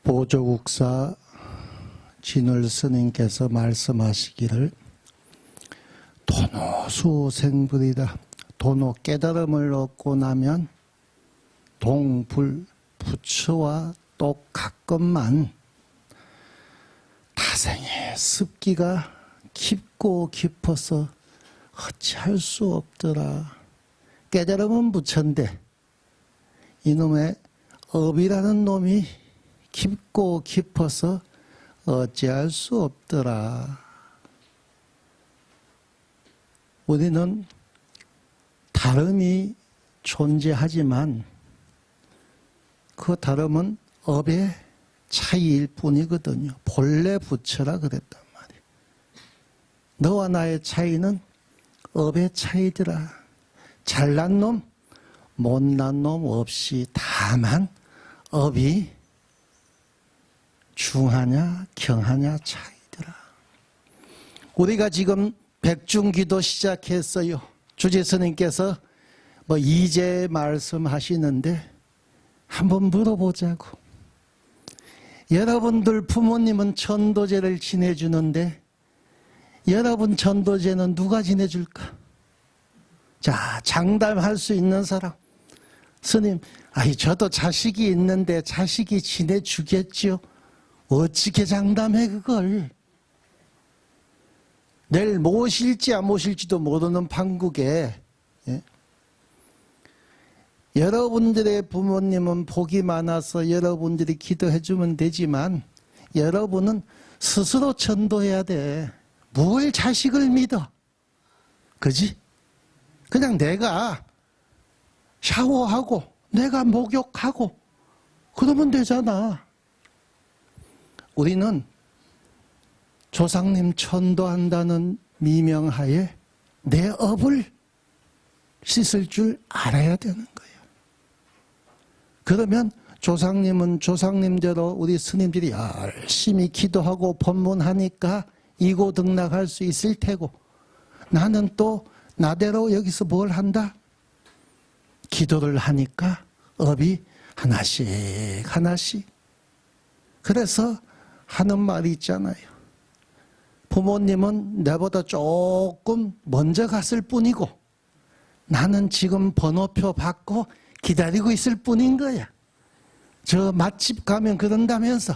보조국사 진울 스님께서 말씀하시기를 도노수생불이다. 도노 깨달음을 얻고 나면 동불 부처와 똑같건만 타생의 습기가 깊고 깊어서 어찌할 수 없더라. 깨달음은 부처인데 이놈의 업이라는 놈이 깊고 깊어서 어찌할 수 없더라. 우리는 다름이 존재하지만 그 다름은 업의 차이일 뿐이거든요. 본래 부처라 그랬단 말이에요. 너와 나의 차이는 업의 차이더라. 잘난 놈, 못난 놈 없이 다만 업이 중하냐 경하냐 차이더라. 우리가 지금 백중기도 시작했어요. 주제스님께서 이제 말씀하시는데 한번 물어보자고. 여러분들 부모님은 전도제를 지내주는데 여러분 전도제는 누가 지내줄까? 자, 장담할 수 있는 사람. 스님, 저도 자식이 있는데 자식이 지내주겠지요. 어떻게 장담해 그걸. 내일 모실지 안 모실지도 모르는 판국에 여러분들의 부모님은 복이 많아서 여러분들이 기도해 주면 되지만 여러분은 스스로 전도해야 돼. 뭘 자식을 믿어. 그지? 그냥 내가 샤워하고 내가 목욕하고 그러면 되잖아. 우리는 조상님 천도한다는 미명하에 내 업을 씻을 줄 알아야 되는 거예요. 그러면 조상님은 조상님대로 우리 스님들이 열심히 기도하고 법문하니까 이고등락할 수 있을 테고 나는 또 나대로 여기서 뭘 한다? 기도를 하니까 업이 하나씩 하나씩. 그래서 하는 말이 있잖아요. 부모님은 내보다 조금 먼저 갔을 뿐이고 나는 지금 번호표 받고 기다리고 있을 뿐인 거야. 저 맛집 가면 그런다면서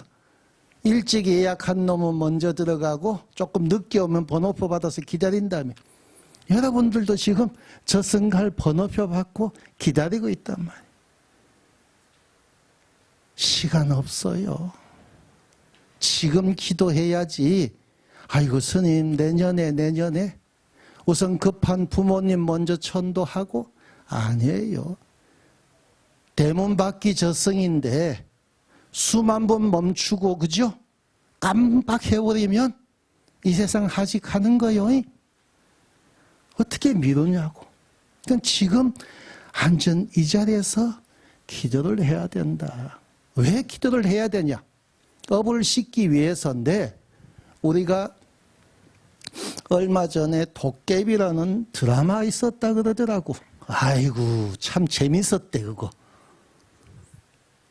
일찍 예약한 놈은 먼저 들어가고 조금 늦게 오면 번호표 받아서 기다린다며. 여러분들도 지금 저승갈 번호표 받고 기다리고 있단 말이에요. 시간 없어요. 지금 기도해야지. 아이고 스님 내년에 우선 급한 부모님 먼저 천도하고. 아니에요. 대문 밖이 저승인데 수만 번 멈추고 그죠? 깜빡해버리면 이 세상 하직하는 거요. 어떻게 미루냐고. 그러니까 지금 안전 이 자리에서 기도를 해야 된다. 왜 기도를 해야 되냐? 업을 씻기 위해서인데 우리가 얼마 전에 도깨비라는 드라마 있었다 그러더라고. 아이고 참 재밌었대 그거.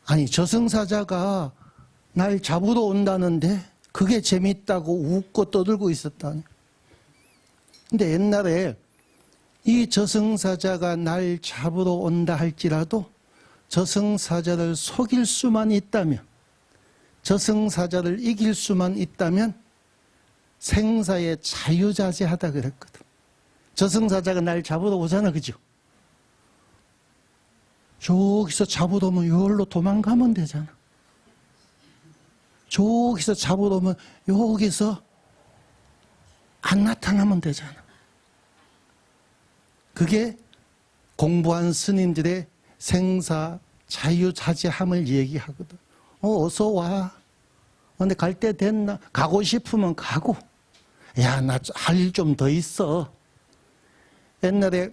아니 저승사자가 날 잡으러 온다는데 그게 재밌다고 웃고 떠들고 있었다니. 근데 옛날에 이 저승사자가 날 잡으러 온다 할지라도 저승사자를 속일 수만 있다면 저승사자를 이길 수만 있다면 생사에 자유자재하다 그랬거든. 저승사자가 날 잡으러 오잖아 그죠? 저기서 잡으러 오면 여기로 도망가면 되잖아. 저기서 잡으러 오면 여기서 안 나타나면 되잖아. 그게 공부한 스님들의 생사 자유자재함을 얘기하거든. 어서 와. 근데 갈 때 됐나? 가고 싶으면 가고. 야, 나 할 일 좀 더 있어. 옛날에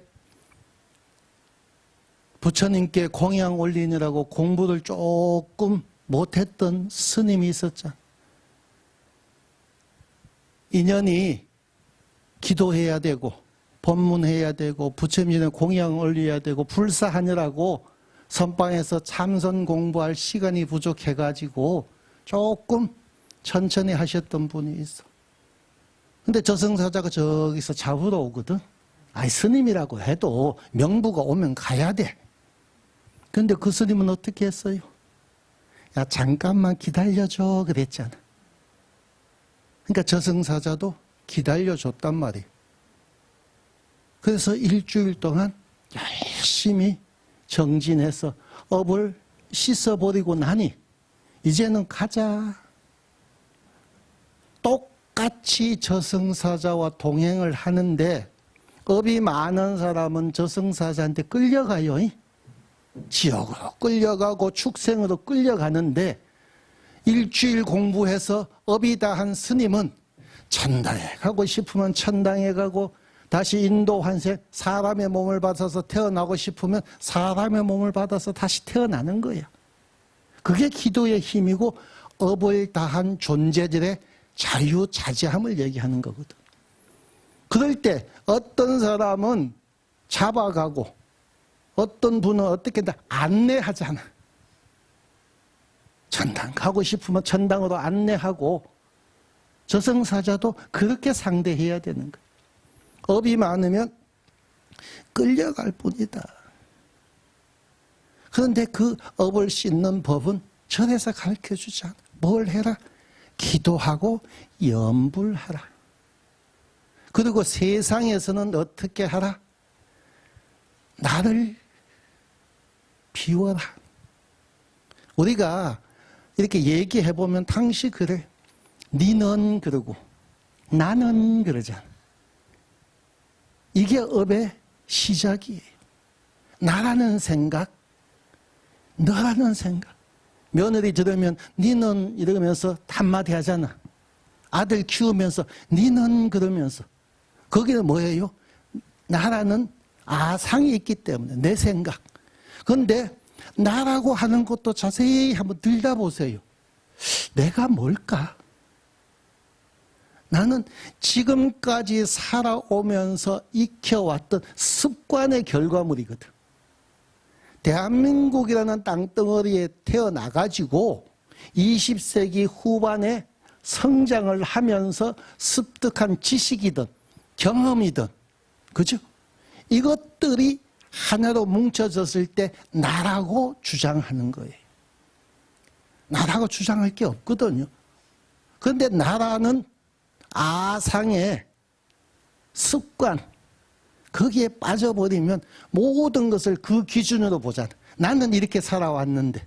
부처님께 공양 올리느라고 공부를 조금 못했던 스님이 있었잖아. 인연이 기도해야 되고 법문해야 되고 부처님에 공양 올려야 되고 불사하느라고 선방에서 참선 공부할 시간이 부족해가지고 조금 천천히 하셨던 분이 있어. 근데 저승사자가 저기서 잡으러 오거든. 아니, 스님이라고 해도 명부가 오면 가야 돼. 근데 그 스님은 어떻게 했어요? 야, 잠깐만 기다려줘 그랬잖아. 그러니까 저승사자도 기다려줬단 말이에요. 그래서 일주일 동안 열심히 정진해서 업을 씻어버리고 나니 이제는 가자. 똑같이 저승사자와 동행을 하는데 업이 많은 사람은 저승사자한테 끌려가요. 지옥으로 끌려가고 축생으로 끌려가는데 일주일 공부해서 업이 다한 스님은 천당에 가고 싶으면 천당에 가고 다시 인도 환생 사람의 몸을 받아서 태어나고 싶으면 사람의 몸을 받아서 다시 태어나는 거야. 그게 기도의 힘이고 업을 다한 존재들의 자유자재함을 얘기하는 거거든. 그럴 때 어떤 사람은 잡아가고 어떤 분은 어떻게 안내하잖아. 천당 가고 싶으면 천당으로 안내하고 저승사자도 그렇게 상대해야 되는 거야. 업이 많으면 끌려갈 뿐이다. 그런데 그 업을 씻는 법은 절에서 가르쳐주지 않아. 뭘 해라? 기도하고 염불하라. 그리고 세상에서는 어떻게 하라? 나를 비워라. 우리가 이렇게 얘기해보면 당시 그래. 니는 그러고 나는 그러잖아. 이게 업의 시작이에요. 나라는 생각, 너라는 생각. 며느리 들으면 니는 이러면서 한마디 하잖아. 아들 키우면서 니는 그러면서. 거기는 뭐예요? 나라는 아상이 있기 때문에 내 생각. 그런데 나라고 하는 것도 자세히 한번 들여다보세요. 내가 뭘까? 나는 지금까지 살아오면서 익혀왔던 습관의 결과물이거든. 대한민국이라는 땅덩어리에 태어나가지고 20세기 후반에 성장을 하면서 습득한 지식이든 경험이든, 그죠? 이것들이 하나로 뭉쳐졌을 때 나라고 주장하는 거예요. 나라고 주장할 게 없거든요. 그런데 나라는 아상의 습관, 거기에 빠져버리면 모든 것을 그 기준으로 보잖아. 나는 이렇게 살아왔는데,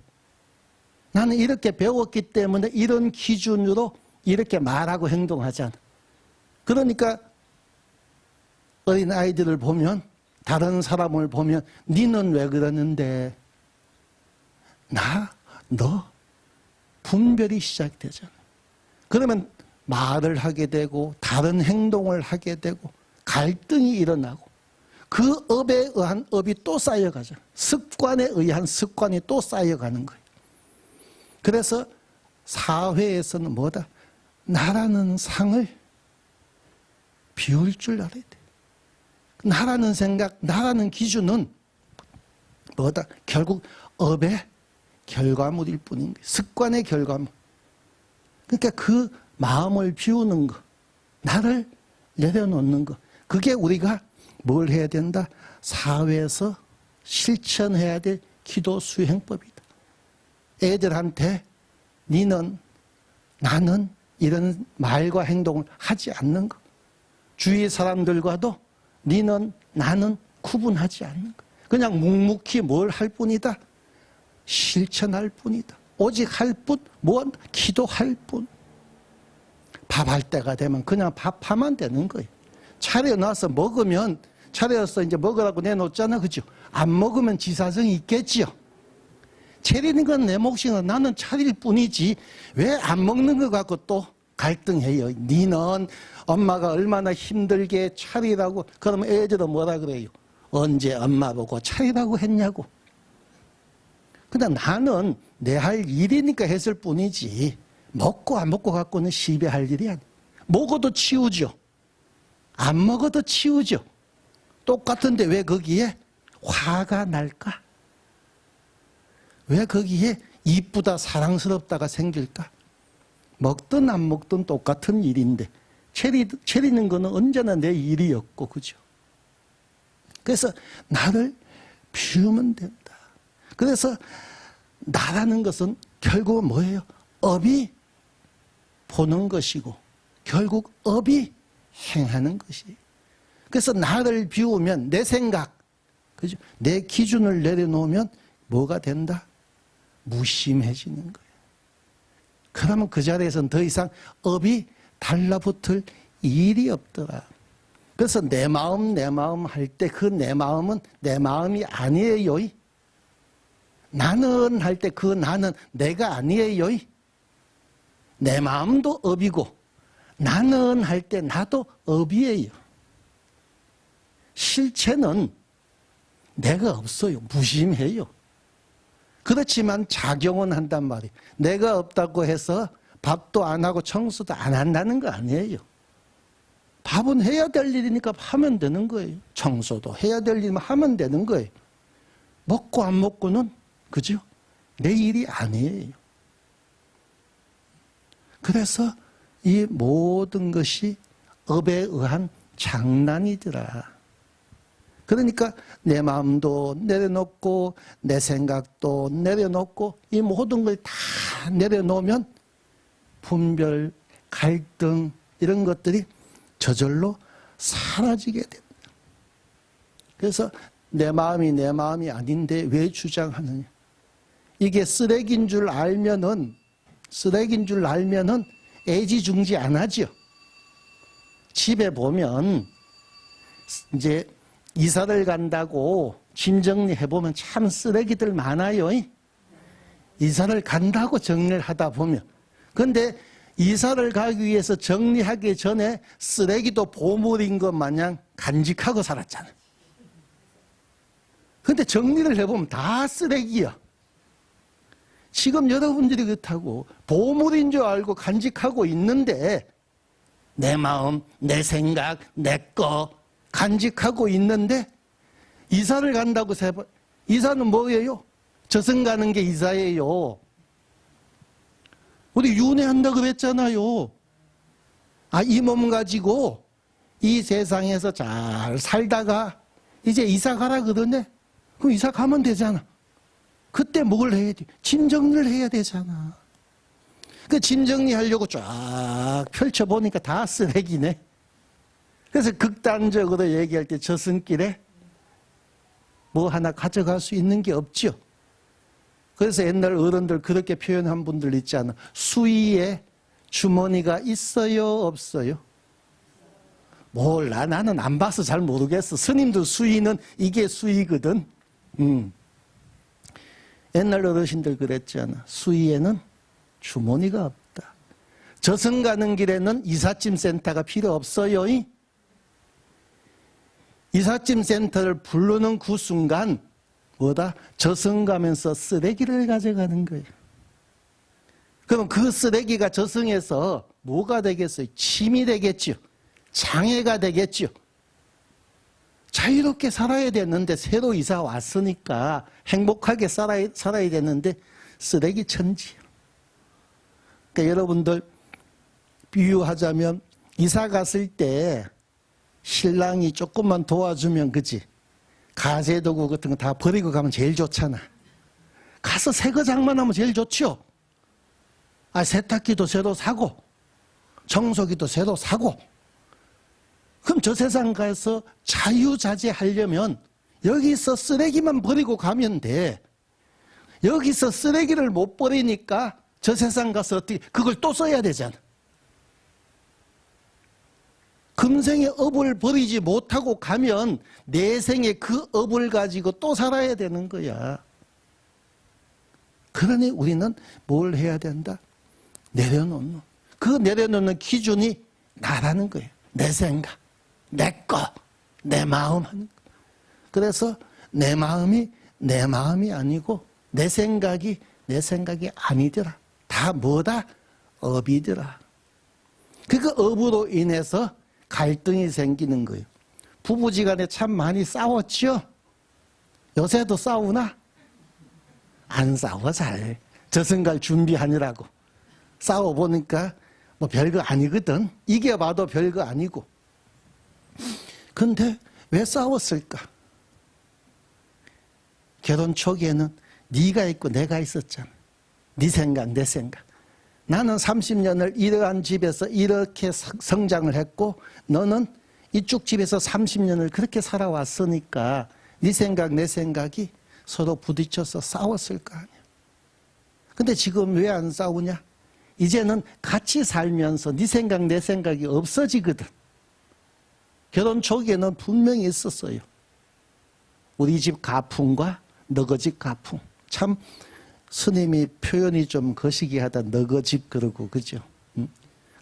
나는 이렇게 배웠기 때문에 이런 기준으로 이렇게 말하고 행동하잖아. 그러니까 어린 아이들을 보면, 다른 사람을 보면 니는 왜 그러는데, 나, 너 분별이 시작되잖아. 그러면 말을 하게 되고 다른 행동을 하게 되고 갈등이 일어나고 그 업에 의한 업이 또 쌓여가잖아. 습관에 의한 습관이 또 쌓여가는 거예요. 그래서 사회에서는 뭐다? 나라는 상을 비울 줄 알아야 돼. 나라는 생각, 나라는 기준은 뭐다? 결국 업의 결과물일 뿐인 거예요. 습관의 결과물. 그러니까 그 마음을 비우는 거, 나를 내려놓는 거, 그게 우리가 뭘 해야 된다? 사회에서 실천해야 될 기도 수행법이다. 애들한테 니는, 나는 이런 말과 행동을 하지 않는 거. 주위 사람들과도 니는, 나는 구분하지 않는 거. 그냥 묵묵히 뭘 할 뿐이다? 실천할 뿐이다. 오직 할 뿐, 무언? 기도할 뿐. 밥할 때가 되면 그냥 밥하면 되는 거예요. 차려놔서 먹으면, 차려서 이제 먹으라고 내놓잖아. 그죠? 안 먹으면 지사정이 있겠지요. 차리는 건 내 몫이고 나는 차릴 뿐이지 왜 안 먹는 거 갖고 또 갈등해요. 니는 엄마가 얼마나 힘들게 차리라고. 그러면 애들은 뭐라 그래요? 언제 엄마 보고 차리라고 했냐고. 그냥 나는 내 할 일이니까 했을 뿐이지 먹고 안 먹고 갖고는 시비할 일이 아니야. 먹어도 치우죠. 안 먹어도 치우죠. 똑같은데 왜 거기에 화가 날까? 왜 거기에 이쁘다 사랑스럽다가 생길까? 먹든 안 먹든 똑같은 일인데 차리는 거는 언제나 내 일이었고, 그죠? 그래서 나를 비우면 된다. 그래서 나라는 것은 결국은 뭐예요? 업이 보는 것이고 결국 업이 행하는 것이에요. 그래서 나를 비우면 내 생각, 그죠? 내 기준을 내려놓으면 뭐가 된다? 무심해지는 거예요. 그러면 그 자리에서는 더 이상 업이 달라붙을 일이 없더라. 그래서 내 마음 할 때 그 내 마음은 내 마음이 아니에요. 나는 할 때 그 나는 내가 아니에요. 내 마음도 업이고 나는 할 때 나도 업이에요. 실체는 내가 없어요. 무심해요. 그렇지만 작용은 한단 말이에요. 내가 없다고 해서 밥도 안 하고 청소도 안 한다는 거 아니에요. 밥은 해야 될 일이니까 하면 되는 거예요. 청소도 해야 될 일이면 하면 되는 거예요. 먹고 안 먹고는, 그죠? 내 일이 아니에요. 그래서 이 모든 것이 업에 의한 장난이더라. 그러니까 내 마음도 내려놓고 내 생각도 내려놓고 이 모든 걸 다 내려놓으면 분별, 갈등 이런 것들이 저절로 사라지게 됩니다. 그래서 내 마음이 아닌데 왜 주장하느냐. 이게 쓰레기인 줄 알면은 애지중지 안 하죠. 집에 보면 이제 이사를 간다고 짐 정리해보면 참 쓰레기들 많아요. 이사를 간다고 정리를 하다 보면. 그런데 이사를 가기 위해서 정리하기 전에 쓰레기도 보물인 것 마냥 간직하고 살았잖아. 그런데 정리를 해보면 다 쓰레기야. 지금 여러분들이 그렇다고 보물인 줄 알고 간직하고 있는데 내 마음, 내 생각, 내 거 간직하고 있는데 이사를 간다고 세번 이사는 뭐예요? 저승 가는 게 이사예요. 우리 윤회한다고 그랬잖아요. 이 몸 가지고 이 세상에서 잘 살다가 이제 이사 가라 그러네. 그럼 이사 가면 되잖아. 그때 뭘 해야 돼? 짐 정리를 해야 되잖아. 그 짐 정리하려고 쫙 펼쳐보니까 다 쓰레기네. 그래서 극단적으로 얘기할 때 저승길에 뭐 하나 가져갈 수 있는 게 없죠. 그래서 옛날 어른들 그렇게 표현한 분들 있잖아. 수의에 주머니가 있어요, 없어요? 몰라. 나는 안 봐서 잘 모르겠어. 스님들 수의는 이게 수의거든. 옛날 어르신들 그랬잖아. 수의에는 주머니가 없다. 저승 가는 길에는 이삿짐 센터가 필요 없어요. 이삿짐 센터를 부르는 그 순간 뭐다? 저승 가면서 쓰레기를 가져가는 거예요. 그럼 그 쓰레기가 저승에서 뭐가 되겠어요? 짐이 되겠죠. 장애가 되겠죠. 자유롭게 살아야 되는데 새로 이사 왔으니까 행복하게 살아야 되는데 쓰레기 천지예요. 그러니까 여러분들 비유하자면 이사 갔을 때 신랑이 조금만 도와주면 그지? 가재도구 같은 거 다 버리고 가면 제일 좋잖아. 가서 새 거 장만하면 제일 좋죠. 세탁기도 새로 사고 청소기도 새로 사고. 그럼 저 세상 가서 자유자재하려면 여기서 쓰레기만 버리고 가면 돼. 여기서 쓰레기를 못 버리니까 저 세상 가서 어떻게 그걸 또 써야 되잖아. 금생의 업을 버리지 못하고 가면 내생에 그 업을 가지고 또 살아야 되는 거야. 그러니 우리는 뭘 해야 된다? 내려놓는. 그 내려놓는 기준이 나라는 거예요. 내 생각, 내 거, 내 마음 하는 거. 그래서 내 마음이 아니고 내 생각이 아니더라. 다 뭐다? 업이더라. 그 업으로 인해서 갈등이 생기는 거예요. 부부지간에 참 많이 싸웠죠? 요새도 싸우나? 안 싸워 잘. 저승 갈 준비하느라고. 싸워보니까 뭐 별거 아니거든. 이겨봐도 별거 아니고. 근데 왜 싸웠을까? 결혼 초기에는 네가 있고 내가 있었잖아. 네 생각, 내 생각. 나는 30년을 이러한 집에서 이렇게 성장을 했고 너는 이쪽 집에서 30년을 그렇게 살아왔으니까 네 생각, 내 생각이 서로 부딪혀서 싸웠을 거 아니야. 근데 지금 왜 안 싸우냐? 이제는 같이 살면서 네 생각, 내 생각이 없어지거든. 결혼 초기에는 분명히 있었어요. 우리 집 가풍과 너거 집 가풍. 참 스님이 표현이 좀 거시기하다. 너거 집 그러고 그죠?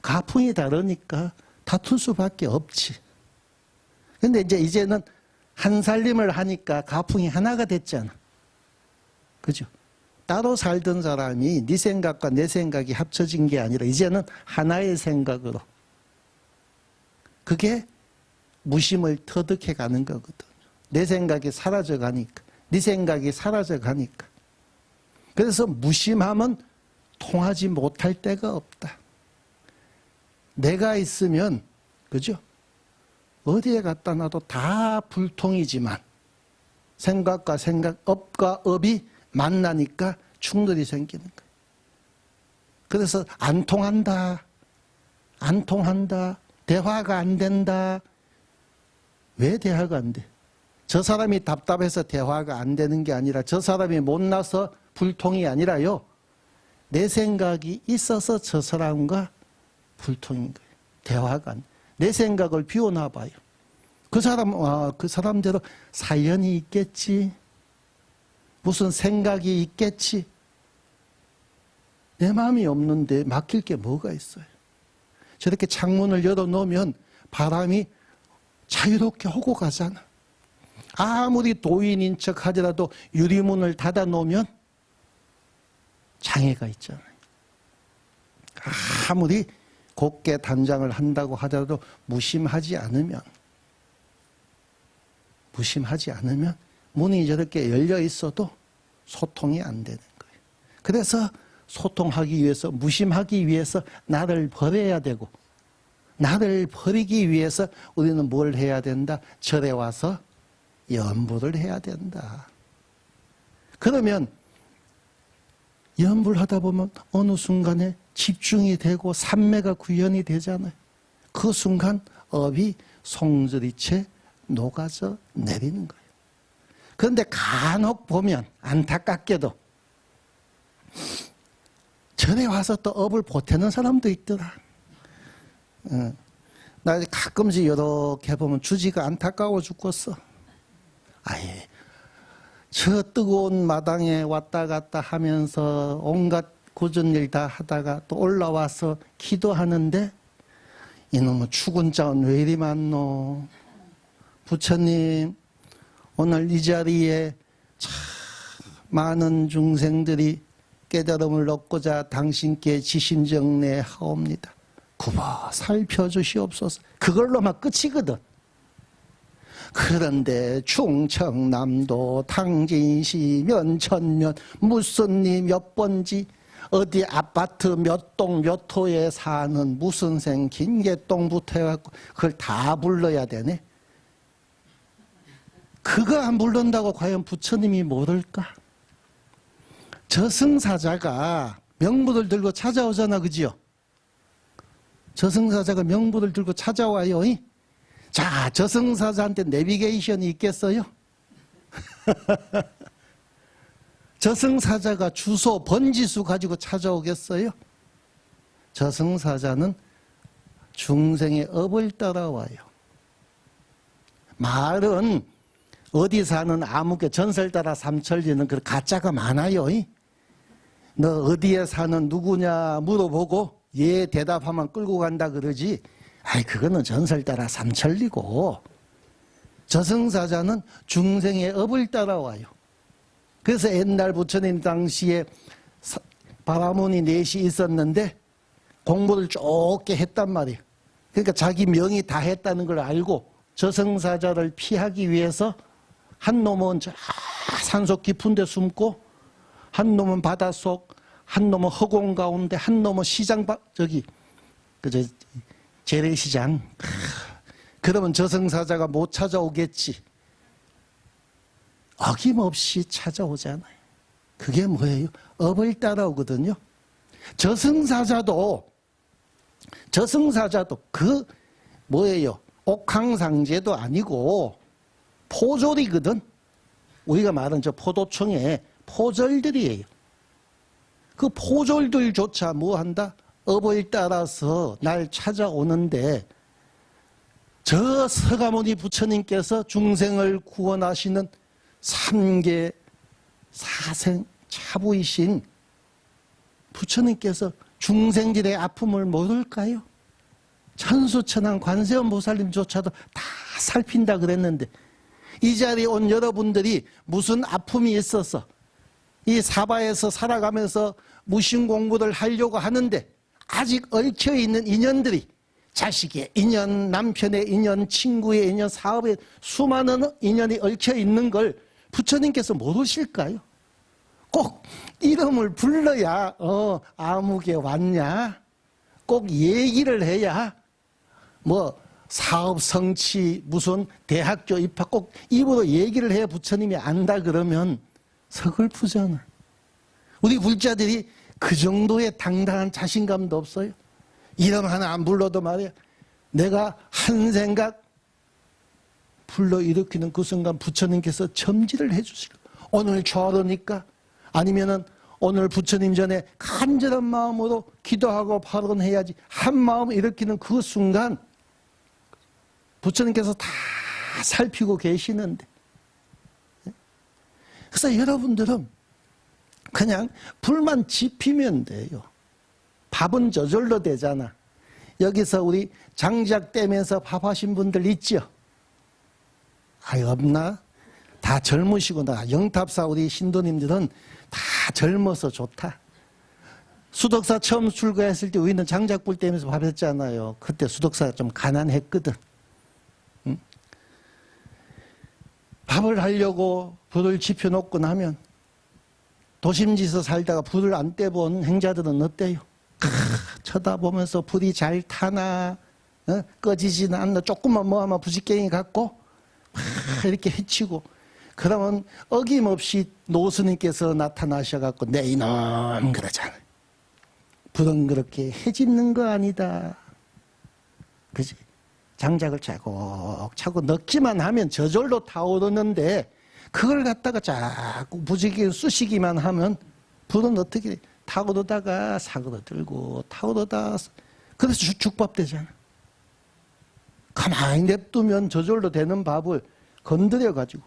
가풍이 다르니까 다툴 수밖에 없지. 근데 이제는 한 살림을 하니까 가풍이 하나가 됐잖아. 그죠? 따로 살던 사람이 네 생각과 내 생각이 합쳐진 게 아니라 이제는 하나의 생각으로. 그게 무심을 터득해 가는 거거든. 내 생각이 사라져 가니까. 네 생각이 사라져 가니까. 그래서 무심하면 통하지 못할 데가 없다. 내가 있으면, 그죠? 어디에 갖다 놔도 다 불통이지만 생각과 생각, 업과 업이 만나니까 충돌이 생기는 거예요. 그래서 안 통한다. 안 통한다. 대화가 안 된다. 왜 대화가 안 돼? 저 사람이 답답해서 대화가 안 되는 게 아니라 저 사람이 못나서 불통이 아니라요. 내 생각이 있어서 저 사람과 불통인 거예요. 대화가 안 돼. 내 생각을 비워놔 봐요. 그 사람대로 사연이 있겠지. 무슨 생각이 있겠지. 내 마음이 없는데 막힐 게 뭐가 있어요. 저렇게 창문을 열어놓으면 바람이 자유롭게 오고 가잖아. 아무리 도인인 척 하더라도 유리문을 닫아놓으면 장애가 있잖아요. 아무리 곱게 단장을 한다고 하더라도 무심하지 않으면 문이 저렇게 열려 있어도 소통이 안 되는 거예요. 그래서 소통하기 위해서, 무심하기 위해서 나를 버려야 되고, 나를 버리기 위해서 우리는 뭘 해야 된다? 절에 와서 연불을 해야 된다. 그러면 연불 하다 보면 어느 순간에 집중이 되고 삼매가 구현이 되잖아요. 그 순간 업이 송두리째 녹아져 내리는 거예요. 그런데 간혹 보면 안타깝게도 절에 와서 또 업을 보태는 사람도 있더라. 나 가끔씩 이렇게 보면 주지가 안타까워 죽겠어. 아예 저 뜨거운 마당에 왔다 갔다 하면서 온갖 굳은 일 다 하다가 또 올라와서 기도하는데 이놈의 죽은 자는 왜 이리 많노. 부처님 오늘 이 자리에 참 많은 중생들이 깨달음을 얻고자 당신께 지신정례 하옵니다. 굽어 살펴주시옵소서. 그걸로만 끝이거든. 그런데 충청남도 당진시 면천면 무슨 리 몇 번지 어디 아파트 몇 동 몇 호에 사는 무슨 생 김계동부터 해갖고 그걸 다 불러야 되네. 그거 안 부른다고 과연 부처님이 모를까? 저승사자가 명부를 들고 찾아오잖아, 그지요? 저승사자가 명부를 들고 찾아와요. 자, 저승사자한테 내비게이션이 있겠어요? 저승사자가 주소, 번지수 가지고 찾아오겠어요? 저승사자는 중생의 업을 따라와요. 말은 어디 사는 아무개 전설 따라 삼천리는 그 가짜가 많아요. 너 어디에 사는 누구냐 물어보고 예 대답하면 끌고 간다 그러지. 아이 그거는 전설 따라 삼천리고 저승사자는 중생의 업을 따라와요. 그래서 옛날 부처님 당시에 바라문이 넷이 있었는데 공부를 좁게 했단 말이에요. 그러니까 자기 명이 다 했다는 걸 알고 저승사자를 피하기 위해서 한 놈은 저 산속 깊은 데 숨고 한 놈은 바닷속, 한 놈은 허공 가운데, 한 놈은 시장 저기 그저 재래시장. 그러면 저승사자가 못 찾아오겠지. 어김없이 찾아오잖아요. 그게 뭐예요? 업을 따라오거든요. 저승사자도 그 뭐예요? 옥황상제도 아니고 포졸이거든. 우리가 말하는 저 포도청의 포졸들이에요. 그 포졸들조차 뭐 한다? 업을 따라서 날 찾아오는데 저 서가모니 부처님께서 중생을 구원하시는 삼계 사생 차부이신 부처님께서 중생들의 아픔을 모를까요? 천수천왕 관세음 보살님조차도 다 살핀다 그랬는데 이 자리에 온 여러분들이 무슨 아픔이 있어서 이 사바에서 살아가면서 무신 공부를 하려고 하는데 아직 얽혀있는 인연들이 자식의 인연, 남편의 인연, 친구의 인연, 사업의 수많은 인연이 얽혀있는 걸 부처님께서 모르실까요? 꼭 이름을 불러야 아무개 왔냐? 꼭 얘기를 해야 뭐 사업 성취 무슨 대학교 입학 꼭 입으로 얘기를 해야 부처님이 안다 그러면 서글프잖아. 우리 불자들이 그 정도의 당당한 자신감도 없어요. 이름 하나 안 불러도 말이야. 내가 한 생각 불러일으키는 그 순간 부처님께서 점지를 해주시고 오늘 저러니까 아니면은 오늘 부처님 전에 간절한 마음으로 기도하고 발언해야지 한 마음 일으키는 그 순간 부처님께서 다 살피고 계시는데 그래서 여러분들은 그냥 불만 지피면 돼요. 밥은 저절로 되잖아. 여기서 우리 장작 떼면서 밥하신 분들 있죠? 아유 없나? 다 젊으시구나. 영탑사 우리 신도님들은 다 젊어서 좋다. 수덕사 처음 출가했을 때 우리는 장작불 떼면서 밥 했잖아요. 그때 수덕사가 좀 가난했거든. 응? 밥을 하려고 불을 지펴놓고 나면 도심지에서 살다가 불을 안 떼본 행자들은 어때요? 쳐다보면서 불이 잘 타나 꺼지지는 않나 조금만 뭐하면 부지깽이 갖고 이렇게 헤치고 그러면 어김없이 노스님께서 나타나셔갖고 내 이놈 그러잖아. 불은 그렇게 해집는 거 아니다. 그지? 장작을 차곡차곡 넣기만 하면 저절로 타오르는데 그걸 갖다가 자꾸 부지게 쑤시기만 하면 불은 어떻게 타오르다가 사그러들고 타오르다 그래서 죽밥 되잖아. 가만히 냅두면 저절로 되는 밥을 건드려가지고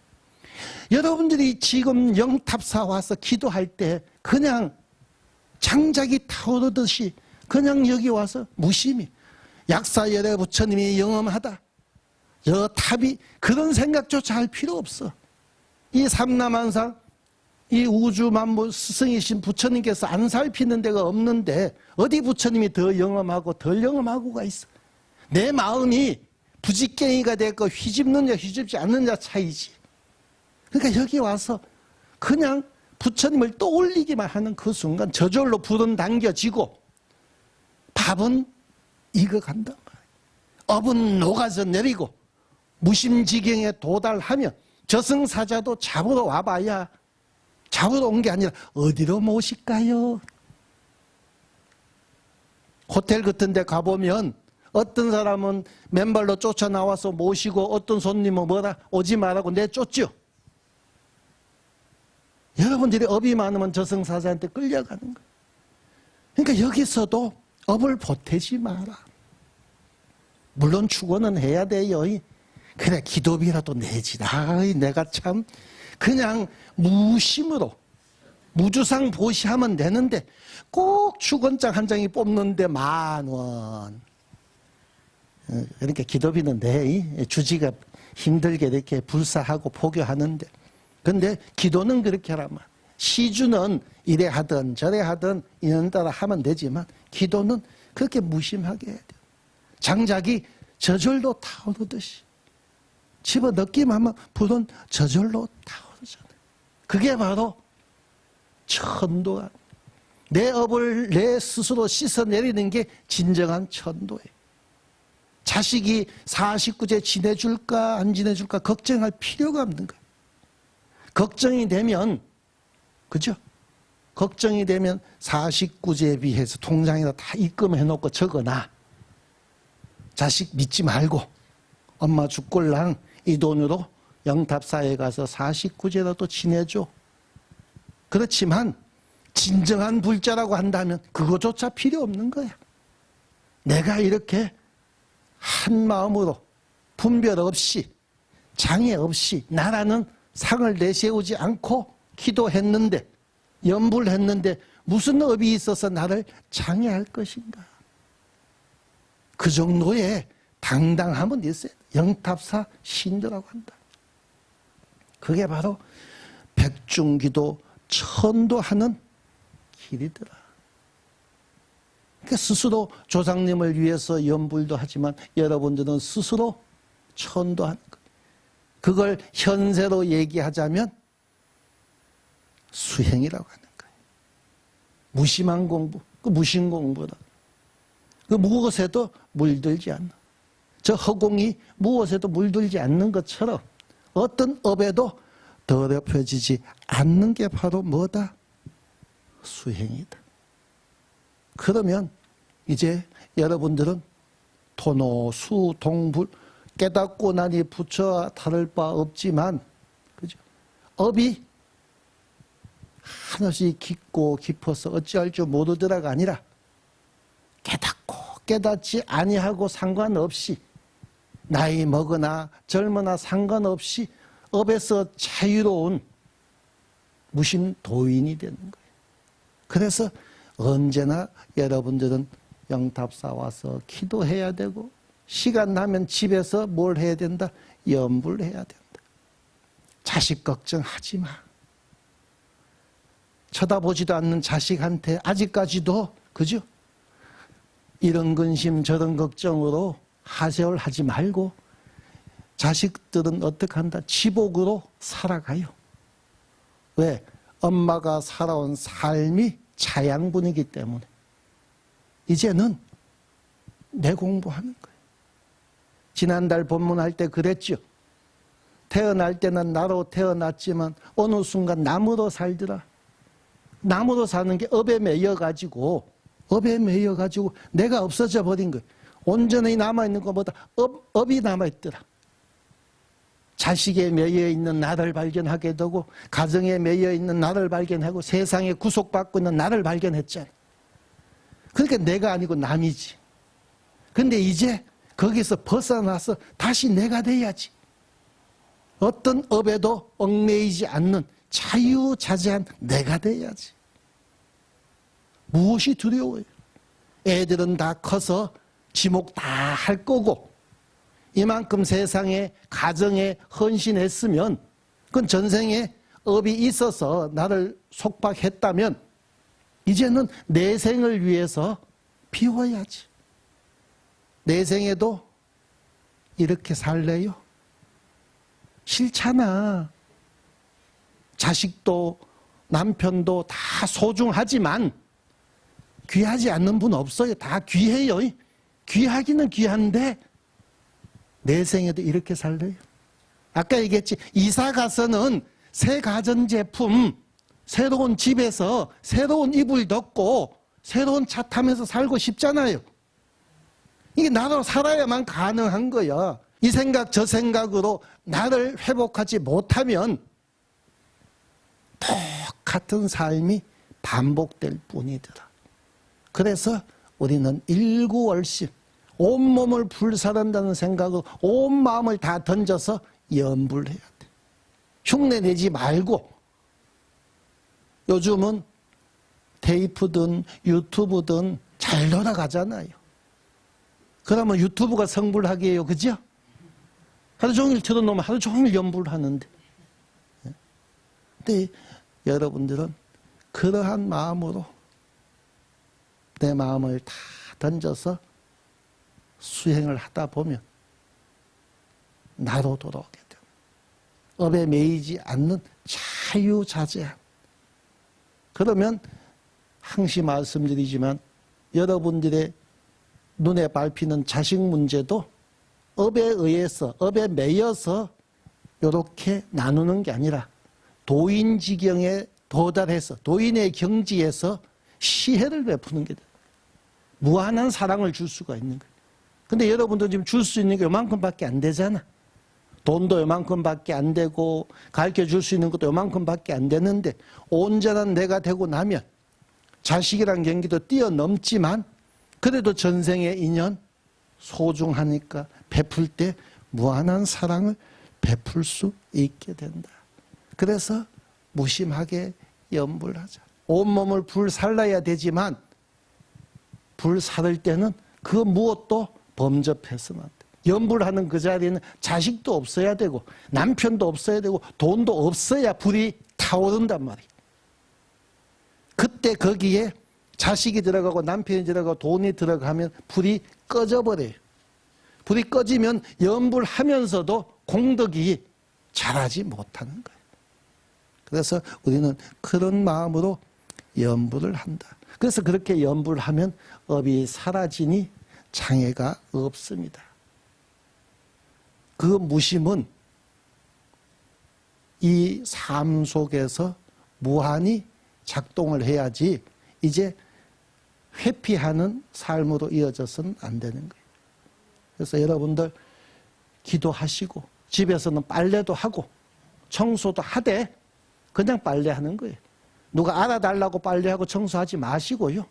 여러분들이 지금 영탑사 와서 기도할 때 그냥 장작이 타오르듯이 그냥 여기 와서 무심히 약사열애 부처님이 영험하다 저 탑이 그런 생각조차 할 필요 없어. 이 삼라만상 이 우주 만물 스승이신 부처님께서 안 살피는 데가 없는데 어디 부처님이 더 영험하고 덜 영험하고가 있어. 내 마음이 부지깽이가 됐고 휘집느냐 휘집지 않느냐 차이지. 그러니까 여기 와서 그냥 부처님을 떠올리기만 하는 그 순간 저절로 불은 당겨지고 밥은 익어간단 말이에요. 업은 녹아서 내리고 무심지경에 도달하면 저승사자도 잡으러 와봐야 잡으러 온 게 아니라 어디로 모실까요? 호텔 같은 데 가보면 어떤 사람은 맨발로 쫓아나와서 모시고 어떤 손님은 뭐라 오지 말라고 내쫓죠. 여러분들이 업이 많으면 저승사자한테 끌려가는 거예요. 그러니까 여기서도 업을 보태지 마라. 물론 축원은 해야 돼요. 그래 기도비라도 내지라. 내가 참 그냥 무심으로 무주상 보시하면 되는데 꼭 축원장 한 장이 뽑는데 10,000원. 그러니까 기도비는 내 주지가 힘들게 이렇게 불사하고 포교하는데 근데 기도는 그렇게 하라면 시주는 이래 하든 저래 하든 인연 따라 하면 되지만 기도는 그렇게 무심하게 해야 돼요. 장작이 저절로 타오르듯이 집어넣기만 하면 불은 저절로 타오르잖아요. 그게 바로 천도가 내 업을 내 스스로 씻어내리는 게 진정한 천도예요. 자식이 49제 지내줄까 안 지내줄까 걱정할 필요가 없는 거예요. 걱정이 되면, 그죠? 걱정이 되면 49제에 비해서 통장에다 다 입금해놓고 적어놔. 자식 믿지 말고 엄마 죽골랑 이 돈으로 영탑사에 가서 49제라도 지내줘. 그렇지만 진정한 불자라고 한다면 그거조차 필요 없는 거야. 내가 이렇게 한 마음으로 분별 없이 장애 없이 나라는 상을 내세우지 않고 기도했는데 염불했는데 무슨 업이 있어서 나를 장애할 것인가. 그 정도의 당당함은 있어요. 영탑사 신도라고 한다. 그게 바로 백중기도 천도하는 길이더라. 그러니까 스스로 조상님을 위해서 염불도 하지만 여러분들은 스스로 천도하는 거예요. 그걸 현세로 얘기하자면 수행이라고 하는 거예요. 무심한 공부, 그 무심 공부다. 그 무엇에도 물들지 않는, 저 허공이 무엇에도 물들지 않는 것처럼 어떤 업에도 더럽혀지지 않는 게 바로 뭐다? 수행이다. 그러면 이제 여러분들은 토노, 수, 동불 깨닫고 나니 부처와 다를 바 없지만, 그죠? 업이 한없이 깊고 깊어서 어찌할 줄 모르더라가 아니라 깨닫고 깨닫지 아니하고 상관없이 나이 먹으나 젊으나 상관없이 업에서 자유로운 무심도인이 되는 거예요. 그래서 언제나 여러분들은 영탑사 와서 기도해야 되고 시간 나면 집에서 뭘 해야 된다? 염불해야 된다. 자식 걱정하지 마. 쳐다보지도 않는 자식한테 아직까지도, 그죠? 이런 근심 저런 걱정으로 하세월 하지 말고 자식들은 어떻게 한다? 지복으로 살아가요. 왜? 엄마가 살아온 삶이 자양분이기 때문에 이제는 내 공부하는 거예요. 지난달 본문할 때 그랬죠. 태어날 때는 나로 태어났지만 어느 순간 남으로 살더라. 남으로 사는 게 업에 매여가지고 내가 없어져 버린 거예요. 온전히 남아있는 것보다 업이 남아있더라. 자식에 매여있는 나를 발견하게 되고 가정에 매여있는 나를 발견하고 세상에 구속받고 있는 나를 발견했잖아. 그러니까 내가 아니고 남이지. 근데 이제 거기서 벗어나서 다시 내가 돼야지. 어떤 업에도 얽매이지 않는 자유자재한 내가 돼야지. 무엇이 두려워요? 애들은 다 커서 지목 다 할 거고 이만큼 세상에 가정에 헌신했으면 그건 전생에 업이 있어서 나를 속박했다면 이제는 내 생을 위해서 비워야지. 내 생에도 이렇게 살래요? 싫잖아. 자식도 남편도 다 소중하지만 귀하지 않는 분 없어요. 다 귀해요. 귀하기는 귀한데 내 생에도 이렇게 살래요? 아까 얘기했지. 이사 가서는 새 가전제품, 새로운 집에서 새로운 이불 덮고 새로운 차 타면서 살고 싶잖아요. 이게 나로 살아야만 가능한 거야. 이 생각 저 생각으로 나를 회복하지 못하면 똑같은 삶이 반복될 뿐이더라. 그래서 우리는 일구월심 온몸을 불사른다는 생각으로 온 마음을 다 던져서 염불해야 돼. 흉내내지 말고. 요즘은 테이프든 유튜브든 잘 돌아가잖아요. 그러면 유튜브가 성불하게요. 그죠? 하루 종일 틀어놓으면 하루 종일 염불하는데. 근데 여러분들은 그러한 마음으로 내 마음을 다 던져서 수행을 하다 보면 나로 돌아오게 됩니다. 업에 매이지 않는 자유자재한. 그러면 항시 말씀드리지만 여러분들의 눈에 밟히는 자식 문제도 업에 의해서, 업에 매여서 이렇게 나누는 게 아니라 도인지경에 도달해서 도인의 경지에서 시혜를 베푸는 게 돼. 무한한 사랑을 줄 수가 있는 거예요. 근데 여러분도 지금 줄 수 있는 게 요만큼밖에 안 되잖아. 돈도 요만큼밖에 안 되고 가르쳐 줄 수 있는 것도 요만큼밖에 안 되는데 온전한 내가 되고 나면 자식이란 경기도 뛰어넘지만 그래도 전생의 인연 소중하니까 베풀 때 무한한 사랑을 베풀 수 있게 된다. 그래서 무심하게 염불 하자. 온몸을 불살라야 되지만 불살을 때는 그 무엇도 범접해서는 안 돼. 염불하는 그 자리에는 자식도 없어야 되고 남편도 없어야 되고 돈도 없어야 불이 타오른단 말이에요. 그때 거기에 자식이 들어가고 남편이 들어가고 돈이 들어가면 불이 꺼져버려요. 불이 꺼지면 염불하면서도 공덕이 자라지 못하는 거예요. 그래서 우리는 그런 마음으로 염불을 한다. 그래서 그렇게 염불을 하면 업이 사라지니 장애가 없습니다. 그 무심은 이 삶 속에서 무한히 작동을 해야지 이제 회피하는 삶으로 이어져서는 안 되는 거예요. 그래서 여러분들 기도하시고 집에서는 빨래도 하고 청소도 하되 그냥 빨래하는 거예요. 누가 알아달라고 빨래하고 청소하지 마시고요.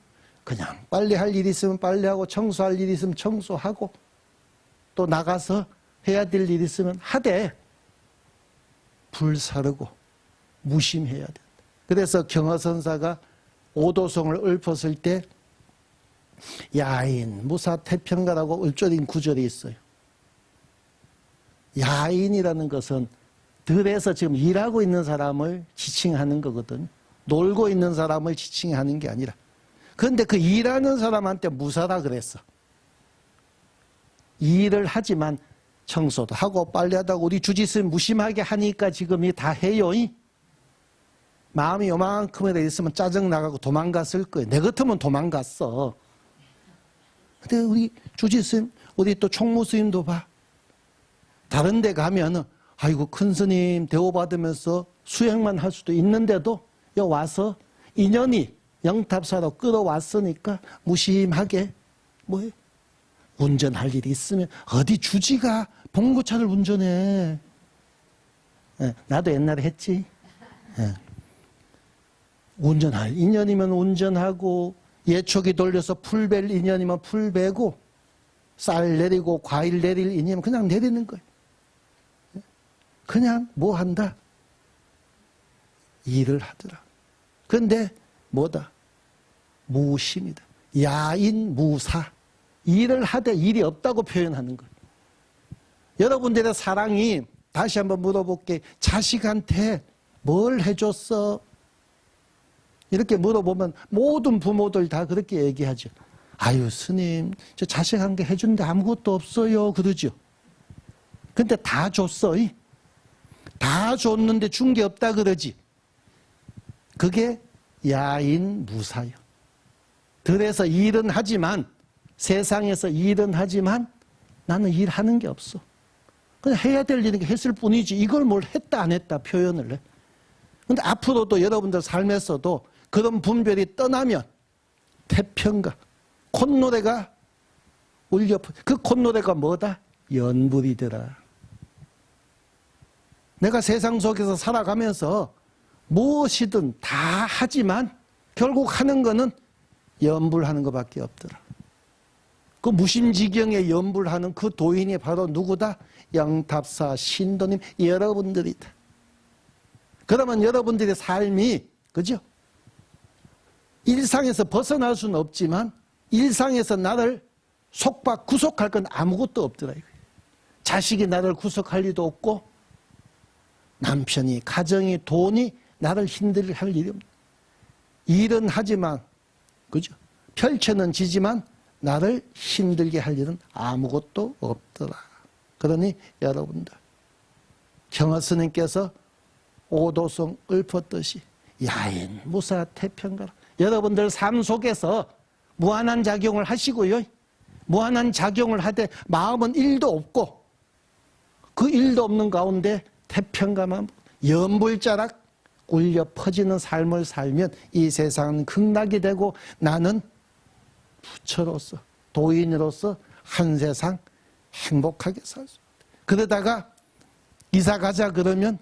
그냥 빨래할 일이 있으면 빨래하고 청소할 일이 있으면 청소하고 또 나가서 해야 될 일이 있으면 하되 불사르고 무심해야 된다. 그래서 경허선사가 오도성을 읊었을 때 야인 무사태평가라고 읊조린 구절이 있어요. 야인이라는 것은 들에서 지금 일하고 있는 사람을 지칭하는 거거든요. 놀고 있는 사람을 지칭하는 게 아니라. 그런데 그 일하는 사람한테 무사라 그랬어. 일을 하지만 청소도 하고 빨래도 하고 우리 주짓수 무심하게 하니까 지금이 다 해요. 마음이 요만큼이라도 있으면 짜증나가고 도망갔을 거예요. 내 같으면 도망갔어. 근데 우리 주짓수 우리 또 총무스님도 봐. 다른 데 가면은 아이고 큰 스님 대우받으면서 수행만 할 수도 있는데도 여기 와서 인연이 영탑사로 끌어왔으니까 무심하게 뭐해? 운전할 일이 있으면 어디 주지가 봉고차를 운전해. 나도 옛날에 했지. 운전할 인연이면 운전하고 예초기 돌려서 풀 벨 인연이면 풀 베고 쌀 내리고 과일 내릴 인연이면 그냥 내리는 거예요. 그냥 뭐 한다? 일을 하더라. 그런데 뭐다? 무심이다. 야인 무사. 일을 하되 일이 없다고 표현하는 거예요. 여러분들의 사랑이 다시 한번 물어볼게. 자식한테 뭘 해줬어? 이렇게 물어보면 모든 부모들 다 그렇게 얘기하죠. 아유 스님 저 자식한테 해준데 아무것도 없어요 그러죠. 근데 다 줬어. 다 줬는데 준 게 없다 그러지. 그게 야인 무사요. 들에서 일은 하지만 세상에서 일은 하지만 나는 일하는 게 없어. 그냥 해야 될 일은 했을 뿐이지 이걸 뭘 했다 안 했다 표현을 해. 근데 앞으로도 여러분들 삶에서도 그런 분별이 떠나면 태평가 콧노래가 울려. 그 콧노래가 뭐다? 연불이더라. 내가 세상 속에서 살아가면서 무엇이든 다 하지만 결국 하는 거는 연불하는 것밖에 없더라. 그 무심지경에 연불하는 그 도인이 바로 누구다? 영탑사 신도님 여러분들이다. 그러면 여러분들의 삶이 그죠? 일상에서 벗어날 수는 없지만 일상에서 나를 속박 구속할 건 아무것도 없더라. 자식이 나를 구속할 일도 없고 남편이 가정이 돈이 나를 힘들게 할 일이 없다. 일은 하지만 그죠? 펼쳐는 지지만 나를 힘들게 할 일은 아무것도 없더라. 그러니 여러분들 경허스님께서 오도성 읊었듯이 야인 무사 태평가라. 여러분들 삶 속에서 무한한 작용을 하시고요. 무한한 작용을 하되 마음은 일도 없고 그 일도 없는 가운데 태평감한 연불자락 울려 퍼지는 삶을 살면 이 세상은 극락이 되고 나는 부처로서 도인으로서 한 세상 행복하게 살 수 있다. 그러다가 이사 가자 그러면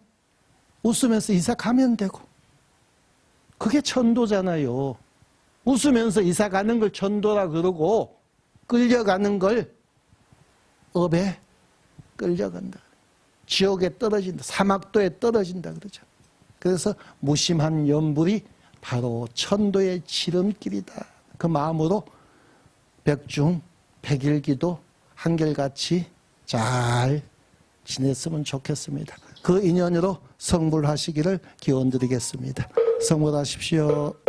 웃으면서 이사 가면 되고 그게 천도잖아요. 웃으면서 이사 가는 걸 천도라 그러고 끌려가는 걸 업에 끌려간다. 지옥에 떨어진다. 사막도에 떨어진다 그러죠. 그래서 무심한 연불이 바로 천도의 지름길이다. 그 마음으로 백중 백일기도 한결같이 잘 지냈으면 좋겠습니다. 그 인연으로 성불하시기를 기원드리겠습니다. 성불하십시오.